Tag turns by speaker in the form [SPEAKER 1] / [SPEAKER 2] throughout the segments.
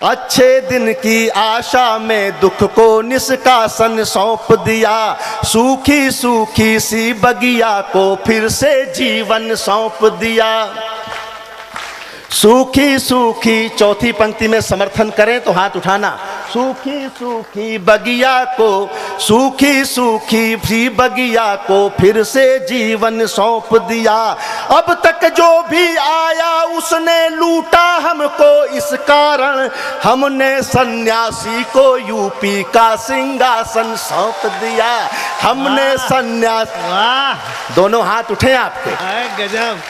[SPEAKER 1] अच्छे दिन की आशा में दुख को निष्कासन सौंप दिया, सूखी सूखी सी बगिया को फिर से जीवन सौंप दिया। सूखी सूखी, चौथी पंक्ति में समर्थन करें तो हाथ उठाना। सूखी सूखी बगिया को, सूखी सूखी सी बगिया को फिर से जीवन सौंप दिया। अब तक जो भी आया उसने लूटा हमको, इस कारण हमने सन्यासी को यूपी का सिंहासन सौंप दिया। हमने सन्यास, वाह, दोनों हाथ उठे आपके।
[SPEAKER 2] गजब,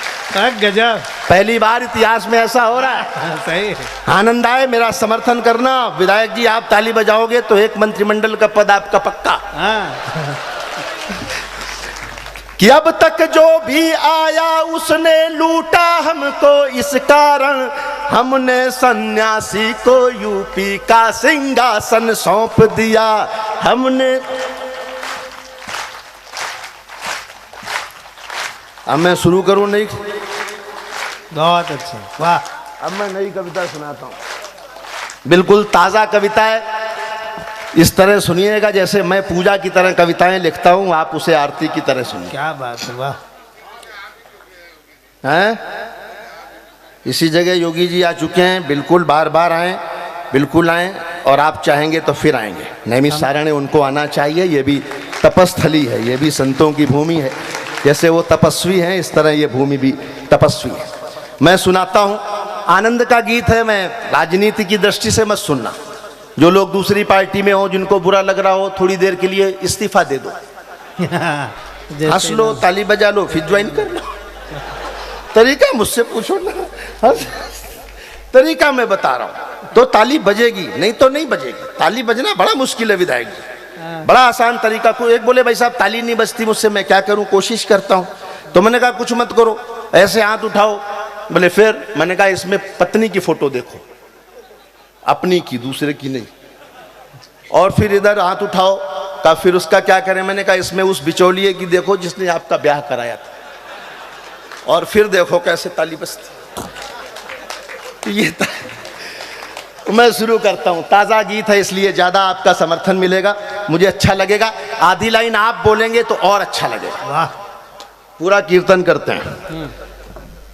[SPEAKER 2] गजब,
[SPEAKER 1] पहली बार इतिहास में ऐसा हो रहा है।
[SPEAKER 2] सही,
[SPEAKER 1] आनंद आए, मेरा समर्थन करना। विधायक जी आप ताली बजाओगे तो एक मंत्रिमंडल का पद आपका पक्का। कि अब तक जो भी आया उसने लूटा हमको, इस कारण हमने सन्यासी को यूपी का सिंहासन सौंप दिया। हमने, अब मैं शुरू करूं? नहीं,
[SPEAKER 2] बहुत अच्छा, वाह।
[SPEAKER 1] अब मैं नई कविता सुनाता हूं, बिल्कुल ताजा कविता है। इस तरह सुनिएगा जैसे मैं पूजा की तरह कविताएं लिखता हूं, आप उसे आरती की तरह सुनिए।
[SPEAKER 2] क्या बात है, वाह।
[SPEAKER 1] हैं? इसी जगह योगी जी आ चुके हैं, बिल्कुल बार बार आएं, बिल्कुल आएं, और आप चाहेंगे तो फिर आएंगे। नैमिषारण्य उनको आना चाहिए, ये भी तपस्थली है, ये भी संतों की भूमि है। जैसे वो तपस्वी हैं इस तरह ये भूमि भी तपस्वी है। मैं सुनाता हूं, आनंद का गीत है। मैं राजनीति की दृष्टि से मत सुनना। जो लोग दूसरी पार्टी में हो, जिनको बुरा लग रहा हो, थोड़ी देर के लिए इस्तीफा दे दो, हंस लो, ताली बजा लो, फिर ज्वाइन कर लो। तरीका मुझसे पूछो ना, तरीका मैं बता रहा हूं। तो ताली बजेगी, नहीं तो नहीं बजेगी। ताली बजना बड़ा मुश्किल है विधायक जी, बड़ा आसान तरीका। को एक बोले भाई साहब ताली नहीं बजती मुझसे, मैं क्या करूं, कोशिश करता हूं। तो मैंने कहा कुछ मत करो, ऐसे हाथ उठाओ। बोले फिर? मैंने कहा इसमें पत्नी की फोटो देखो, अपनी की, दूसरे की नहीं। और फिर इधर हाथ उठाओ। कहा फिर उसका क्या करें? मैंने कहा इसमें उस बिचौलिए की देखो जिसने आपका ब्याह कराया था, और फिर देखो कैसे ताली बजती। ये मैं शुरू करता हूं। ताजा गीत है इसलिए ज्यादा आपका समर्थन मिलेगा, मुझे अच्छा लगेगा। आधी लाइन आप बोलेंगे तो और अच्छा लगेगा।
[SPEAKER 2] वाह। पूरा
[SPEAKER 1] कीर्तन करते हैं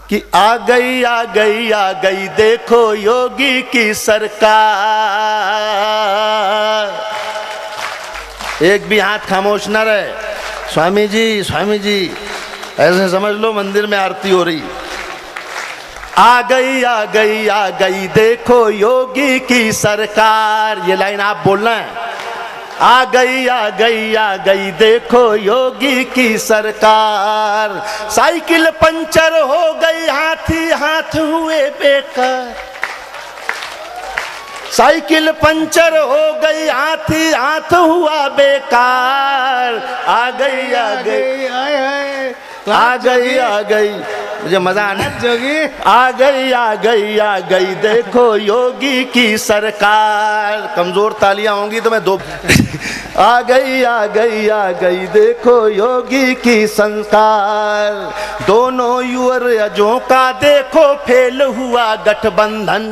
[SPEAKER 1] कि आ गई देखो योगी की सरकार। एक भी हाथ खामोश न रहे। स्वामी जी ऐसे समझ लो मंदिर में आरती हो रही। आ गई देखो योगी की सरकार। ये लाइन आप बोलना है। आ गई देखो योगी की सरकार। साइकिल पंचर हो गई, हाथी हाथ हुए बेकार। साइकिल पंचर हो गई, हाथी हाथ हुआ बेकार। आ गई मुझे मजा आना जोगी। आ गई देखो योगी की सरकार। कमजोर तालियां होंगी तो मैं दो। आ गई देखो योगी की संस्कार। दोनों युवराजों का देखो फेल हुआ गठबंधन।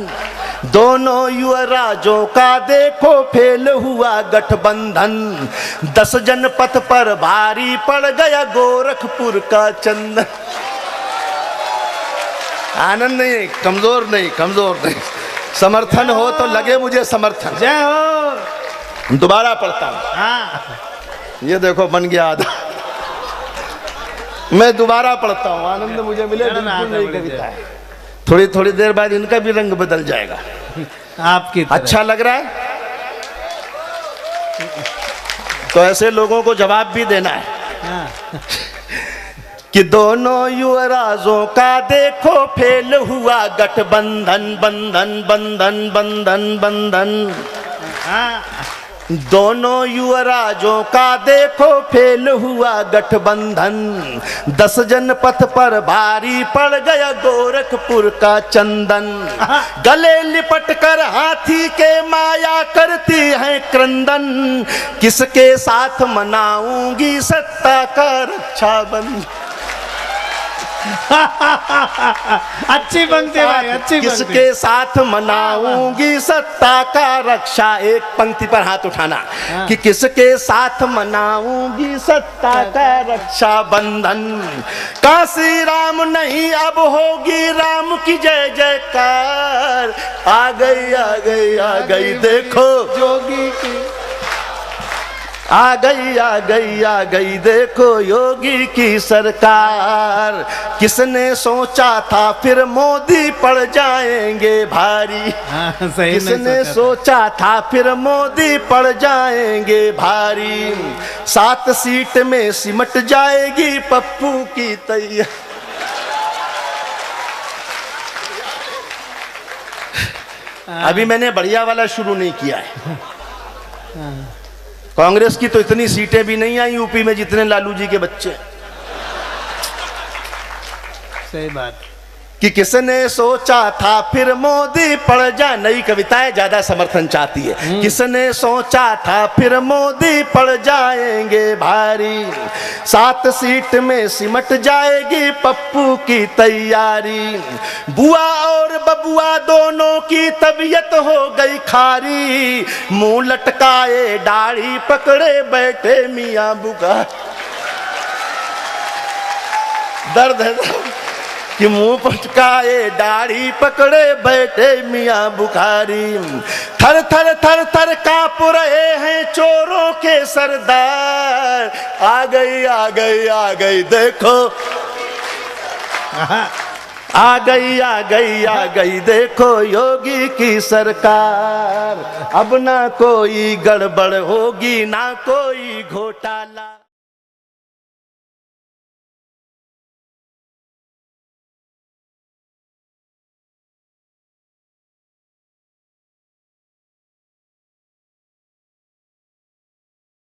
[SPEAKER 1] दोनों युवराजों का देखो फेल हुआ गठबंधन। 10 जनपथ पर भारी पड़ गया गोरखपुर का चंदन। आनंद नहीं, कमजोर नहीं। समर्थन हो तो लगे मुझे समर्थन।
[SPEAKER 2] जय हो।
[SPEAKER 1] दोबारा पढ़ता हूं।
[SPEAKER 2] हाँ।
[SPEAKER 1] ये देखो बन गया आधा। मैं दोबारा पढ़ता हूं, आनंद मुझे मिले। बिल्कुल नई कविता है, थोड़ी देर बाद इनका भी रंग बदल जाएगा।
[SPEAKER 2] आपकी
[SPEAKER 1] अच्छा लग रहा है तो ऐसे लोगों को जवाब भी देना है।
[SPEAKER 2] हाँ।
[SPEAKER 1] कि दोनों युवराजों का देखो फेल हुआ गठबंधन। बंधन।
[SPEAKER 2] हाँ।
[SPEAKER 1] दोनों युवराजों का देखो फेल हुआ गठबंधन। 10 जनपथ पर भारी पड़ गया गोरखपुर का चंदन। गले लिपट कर हाथी के माया करती है क्रंदन। किसके साथ मनाऊंगी सत्ता का रक्षाबंधन।
[SPEAKER 2] अच्छी पंक्ति भाई, अच्छी पंक्ति।
[SPEAKER 1] किसके साथ मनाऊंगी सत्ता का रक्षा, एक पंक्ति पर हाथ उठाना कि किसके साथ मनाऊंगी सत्ता का रक्षा बंधन, काशी राम नहीं अब होगी राम की जय जयकार, आ गई आ गई आ गई देखो
[SPEAKER 2] जोगी की,
[SPEAKER 1] आ गई आ गई आ गई देखो योगी की सरकार, किसने सोचा था फिर मोदी पड़ जाएंगे भारी,
[SPEAKER 2] हाँ, सही
[SPEAKER 1] किसने
[SPEAKER 2] नहीं
[SPEAKER 1] सोचा था फिर मोदी पड़ जाएंगे भारी, 7 सीट में सिमट जाएगी पप्पू की तैयारी। अभी मैंने बढ़िया वाला शुरू नहीं किया है। कांग्रेस की तो इतनी सीटें भी नहीं आई यूपी में जितने लालू जी के बच्चे।
[SPEAKER 2] सही बात।
[SPEAKER 1] कि किसने सोचा था फिर मोदी पड़ जा, नई कविताएं ज्यादा समर्थन चाहती है। किसने सोचा था फिर मोदी पड़ जाएंगे भारी, 7 सीट में सिमट जाएगी पप्पू की तैयारी, बुआ और बबुआ दोनों की तबीयत हो गई खारी, मुंह लटकाए दाढ़ी पकड़े बैठे मियां बुआ, दर्द है कि मुंह पटकाए दाढ़ी पकड़े बैठे मियां बुखारी, थर थर थर थर कांप रहे हैं चोरों के सरदार, आ गई आ गई आ गई देखो, आ गई आ गई आ गई देखो योगी की सरकार, अब ना कोई गड़बड़ होगी ना कोई घोटाला।